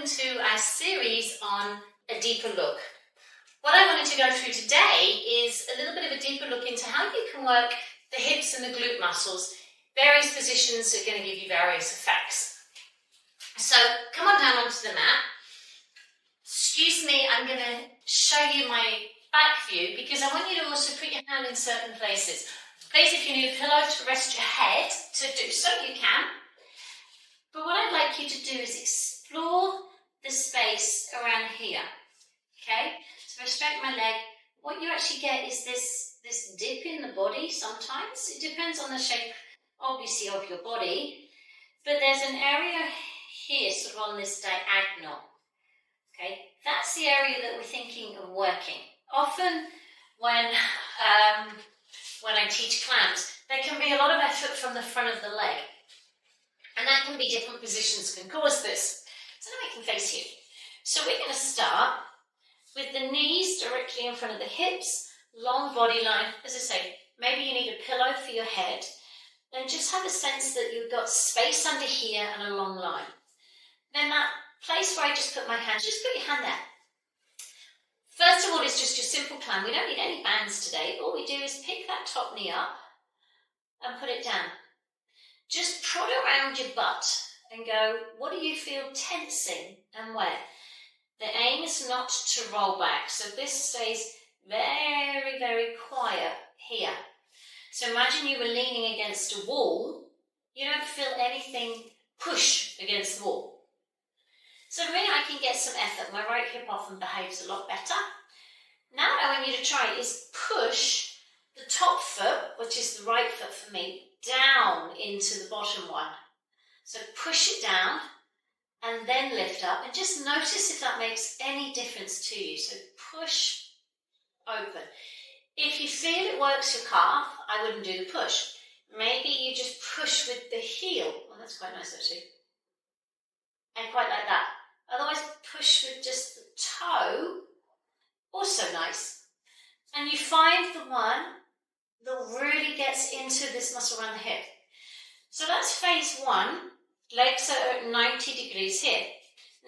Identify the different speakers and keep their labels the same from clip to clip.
Speaker 1: welcome to our series on a deeper look. What I wanted to go through today is a little bit of a deeper look into how you can work the hips and the glute muscles. Various positions are going to give you various effects. So come on down onto the mat. Excuse me, I'm going to show you my back view because I want you to also put your hand in certain places. Please, if you need a pillow to rest your head, to do so you can. But what I'd like you to do is explore the space around here. Okay? So if I straighten my leg, what you actually get is this dip in the body sometimes. It depends on the shape, obviously, of your body. But there's an area here, sort of on this diagonal. Okay? That's the area that we're thinking of working. Often when I teach clams, there can be a lot of effort from the front of the leg. And that can be different positions can cause this. So now I can face you. So we're going to start with the knees directly in front of the hips, long body line. As I say, maybe you need a pillow for your head. Then just have a sense that you've got space under here and a long line. Then that place where I just put my hand, just put your hand there. First of all, it's just your simple clam. We don't need any bands today. All we do is pick that top knee up and put it down. Just prod around your butt and go, what do you feel tensing and where? The aim is not to roll back. So this stays very, very quiet here. So imagine you were leaning against a wall. You don't feel anything push against the wall. So really I can get some effort. My right hip often behaves a lot better. Now what I want you to try is push the top foot, which is the right foot for me, down into the bottom one. So push it down and then lift up and just notice if that makes any difference to you. So push, open. If you feel it works your calf, I wouldn't do the push. Maybe you just push with the heel. Oh, that's quite nice actually. And quite like that. Otherwise push with just the toe. Also nice. And you find the one that really gets into this muscle around the hip. So that's phase one. Legs are at 90 degrees here.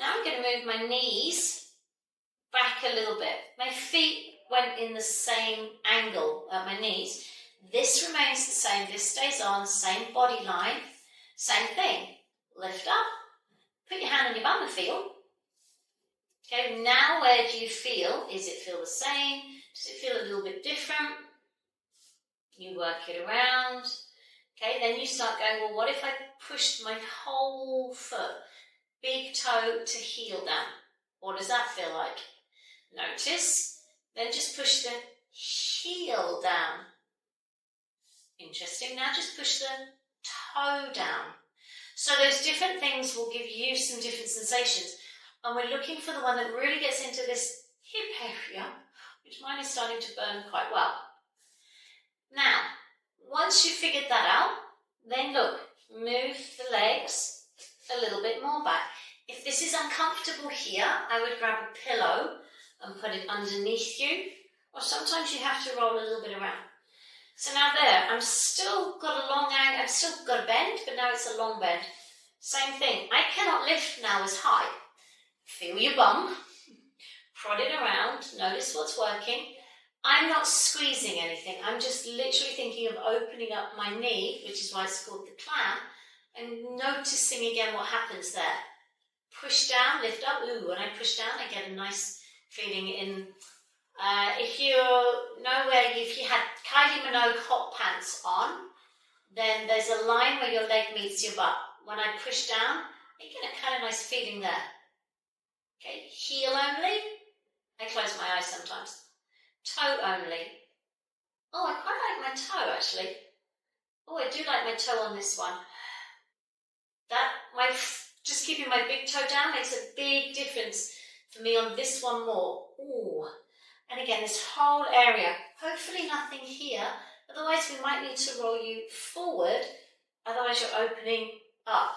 Speaker 1: Now I'm going to move my knees back a little bit. My feet went in the same angle at my knees. This remains the same. This stays on. Same body line. Same thing. Lift up. Put your hand on your bum and feel. Okay, now where do you feel? Is it feel the same? Does it feel a little bit different? You work it around. Okay, then you start going, well, what if I pushed my whole foot, big toe to heel down? What does that feel like? Notice. Then just push the heel down. Interesting. Now just push the toe down. So those different things will give you some different sensations. And we're looking for the one that really gets into this hip area, which mine is starting to burn quite well. Now, once you've figured that out, then look, move the legs a little bit more back. If this is uncomfortable here, I would grab a pillow and put it underneath you, or sometimes you have to roll a little bit around. So now there, I'm still got a long angle, I've still got a bend, but now it's a long bend. Same thing, I cannot lift now as high. Feel your bum, prod it around, notice what's working. I'm not squeezing anything, I'm just literally thinking of opening up my knee, which is why it's called the clam, and noticing again what happens there. Push down, lift up, ooh, when I push down I get a nice feeling in. If you know if you had Kylie Minogue hot pants on, then there's a line where your leg meets your butt. When I push down, I get a kind of nice feeling there. Okay, heel only. I close my eyes sometimes. Toe only. Oh, I quite like my toe actually. Oh, I do like my toe on this one. Just keeping my big toe down makes a big difference for me on this one more. Ooh. And again, this whole area. Hopefully nothing here. Otherwise, we might need to roll you forward. Otherwise, you're opening up.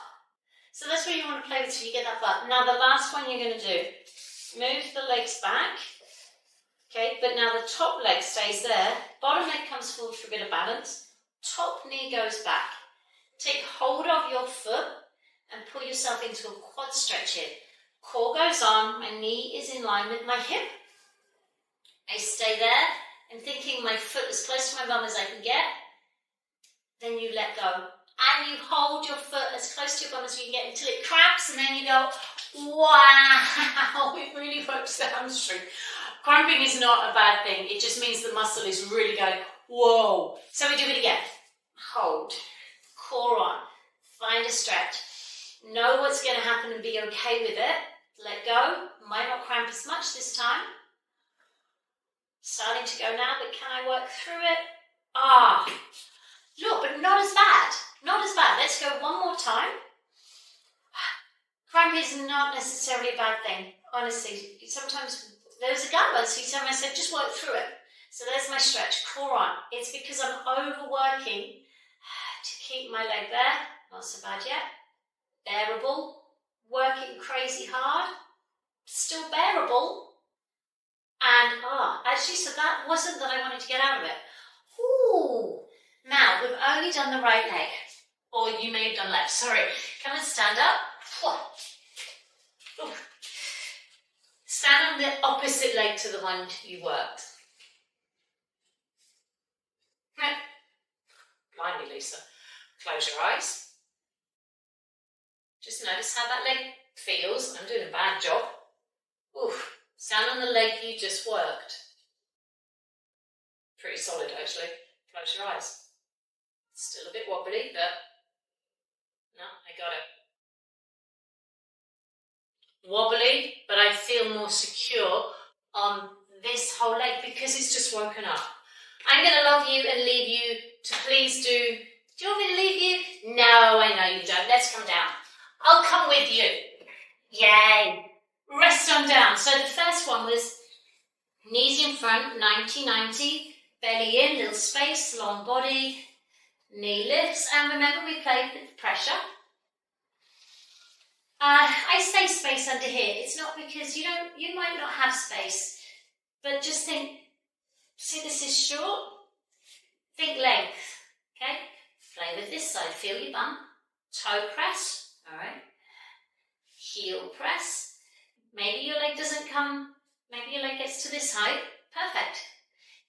Speaker 1: So that's where you want to play with so you get that butt. Now, the last one you're going to do. Move the legs back. Okay, but now the top leg stays there. Bottom leg comes forward for a bit of balance. Top knee goes back. Take hold of your foot and pull yourself into a quad stretch here. Core goes on, my knee is in line with my hip. I stay there. I'm thinking my foot as close to my bum as I can get. Then you let go. And you hold your foot as close to your bum as you can get until it cramps, and then you go, wow, it really works the hamstring. Cramping is not a bad thing. It just means the muscle is really going, whoa. So we do it again. Hold, core on, find a stretch. Know what's going to happen and be okay with it. Let go. Might not cramp as much this time. Starting to go now, but can I work through it? Look, but not as bad. Not as bad. Let's go one more time. Cramp is not necessarily a bad thing. Honestly, sometimes there was a guy once who told me, I said, just work through it. So there's my stretch, core on. It's because I'm overworking to keep my leg there. Not so bad yet. Bearable. Working crazy hard. Still bearable. And, actually, so that wasn't that I wanted to get out of it. Ooh. Now, we've only done the right leg. Or you may have done left. Sorry. Come and stand up. Ooh. Stand on the opposite leg to the one you worked. Blimey, Lisa. Close your eyes. Just notice how that leg feels. I'm doing a bad job. Oof. Stand on the leg you just worked. Pretty solid, actually. Close your eyes. Still a bit wobbly, but no, I got it. Wobbly, but I feel more secure on this whole leg because it's just woken up. I'm going to love you and leave you to please do. Do you want me to leave you? No, I know you don't. Let's come down. I'll come with you. Yay. Rest on down. So the first one was knees in front, 90-90, belly in, little space, long body, knee lifts. And remember we played with pressure. I say space under here. It's not because you might not have space, but just think, see this is short? Think length, okay? Play with this side, feel your bum. Toe press, all right? Heel press. Maybe your leg doesn't come, maybe your leg gets to this height. Perfect.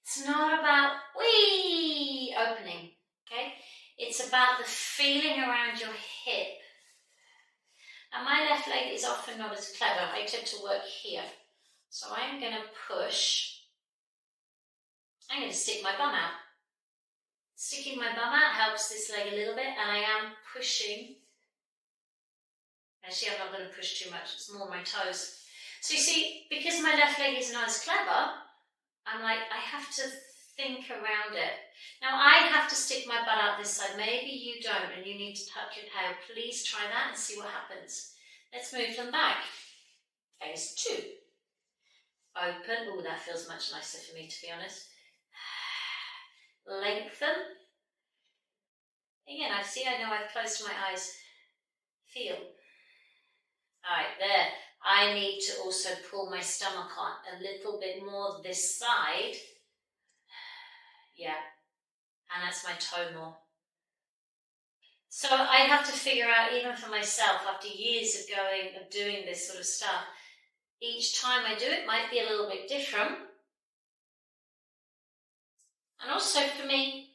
Speaker 1: It's not about, wee, opening, okay? It's about the feeling around your hip. And my left leg is often not as clever. I tend to work here. So I'm going to push. I'm going to stick my bum out. Sticking my bum out helps this leg a little bit, and I am pushing. Actually, I'm not going to push too much. It's more my toes. So you see, because my left leg is not as clever, I'm like, I have to think around it. Now, I have to stick my butt out this side. Maybe you don't, and you need to tuck your tail. Please try that and see what happens. Let's move them back. Phase 2. Open. Oh, that feels much nicer for me, to be honest. Lengthen. Again, I know I've closed my eyes. Feel. All right, there. I need to also pull my stomach on a little bit more this side. Yeah, and that's my toe more. So I have to figure out, even for myself, after years of doing this sort of stuff, each time I do it might be a little bit different. And also for me,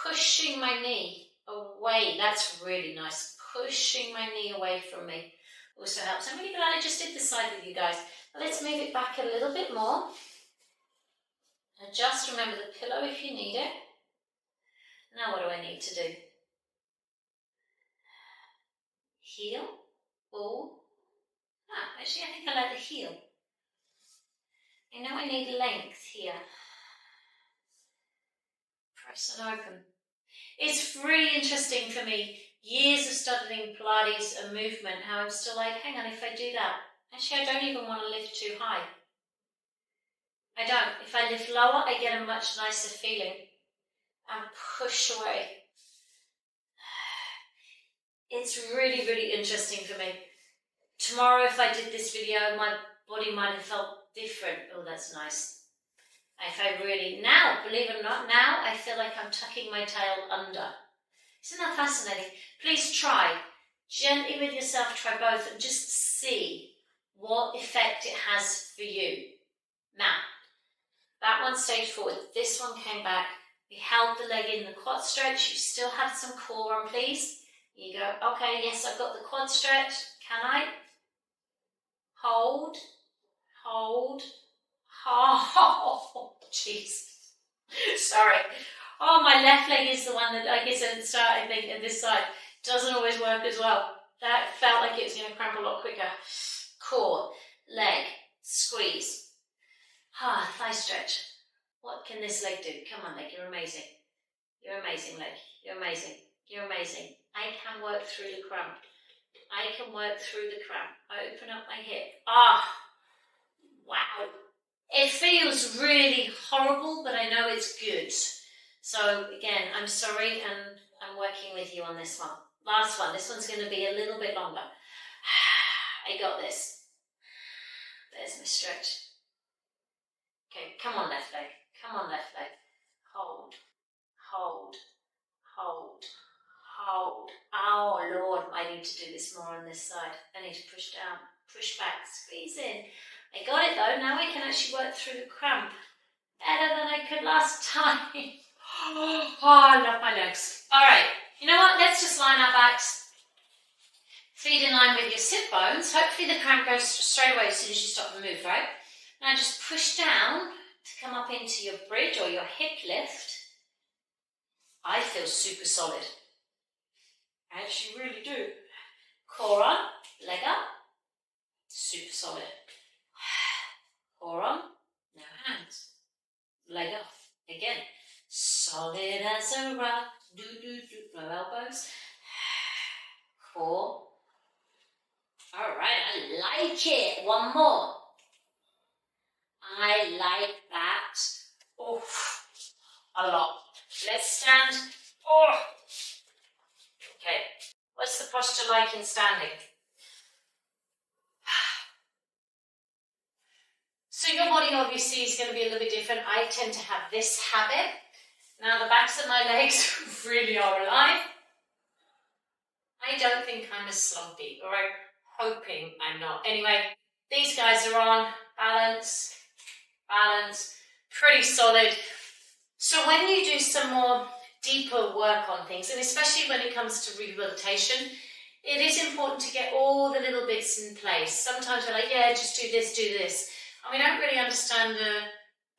Speaker 1: pushing my knee away, that's really nice. Pushing my knee away from me also helps. I'm really glad I just did this side with you guys. But let's move it back a little bit more. And just remember the pillow if you need it. Now what do I need to do? Heel, ball. Actually I think I like the heel. I know I need length here. Press and open. It's really interesting for me, years of studying Pilates and movement, how I'm still like, hang on, if I do that, actually I don't even want to lift too high. I don't. If I lift lower, I get a much nicer feeling and push away. It's really, really interesting for me. Tomorrow, if I did this video, my body might have felt different. Oh, that's nice. If I really, now, believe it or not, now I feel like I'm tucking my tail under. Isn't that fascinating? Please try. Gently with yourself, try both and just see what effect it has for you. Now, that one stayed forward, this one came back. We held the leg in the quad stretch. You still have some core on, please. You go, okay, yes, I've got the quad stretch. Can I? Hold, hold, hold. Jeez. Sorry. Oh, my left leg is the one that I guess at the start, I think, at this side doesn't always work as well. That felt like it was going to cramp a lot quicker. Core, leg, squeeze. Thigh stretch. What can this leg do? Come on, leg, you're amazing. You're amazing, leg. You're amazing. You're amazing. I can work through the cramp. I can work through the cramp. I open up my hip. Wow. It feels really horrible, but I know it's good. So again, I'm sorry, and I'm working with you on this one. Last one. This one's going to be a little bit longer. I got this. There's my stretch. Okay, come on, left leg. Come on, left leg. Hold, hold, hold, hold. Oh, Lord, I need to do this more on this side. I need to push down, push back, squeeze in. I got it though. Now I can actually work through the cramp better than I could last time. Oh, I love my legs. All right, you know what? Let's just line our backs. Feet in line with your sit bones. Hopefully the cramp goes straight away as soon as you stop the move, right? Now just push down to come up into your bridge or your hip lift. I feel super solid. I actually really do. Core on, leg up, super solid. Core on, no hands. Leg off, again. Solid as a rock, do, no elbows. Core. All right, I like it. One more. I like that. Oh, a lot. Let's stand. Oh. Okay. What's the posture like in standing? So your body obviously is going to be a little bit different. I tend to have this habit. Now the backs of my legs really are alive. I don't think I'm as slumpy, or I'm hoping I'm not. Anyway, these guys are on. Balance, balance, pretty solid. So when you do some more deeper work on things, and especially when it comes to rehabilitation, it is important to get all the little bits in place. Sometimes we're like, yeah, just do this, and we don't really understand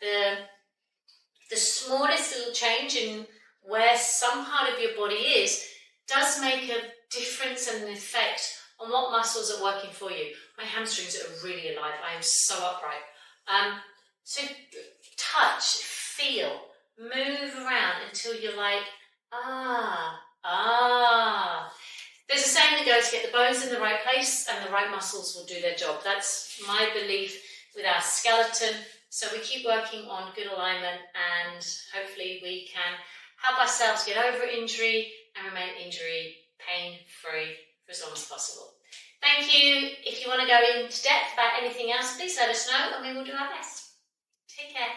Speaker 1: the smallest little change in where some part of your body is does make a difference and an effect on what muscles are working for you. My hamstrings are really alive. I am so upright. So touch, feel, move around until you're like, There's a saying that goes, get the bones in the right place and the right muscles will do their job. That's my belief with our skeleton. So we keep working on good alignment, and hopefully we can help ourselves get over injury and remain injury pain-free for as long as possible. Thank you. If you want to go into depth about anything else, please let us know and we will do our best. Take care.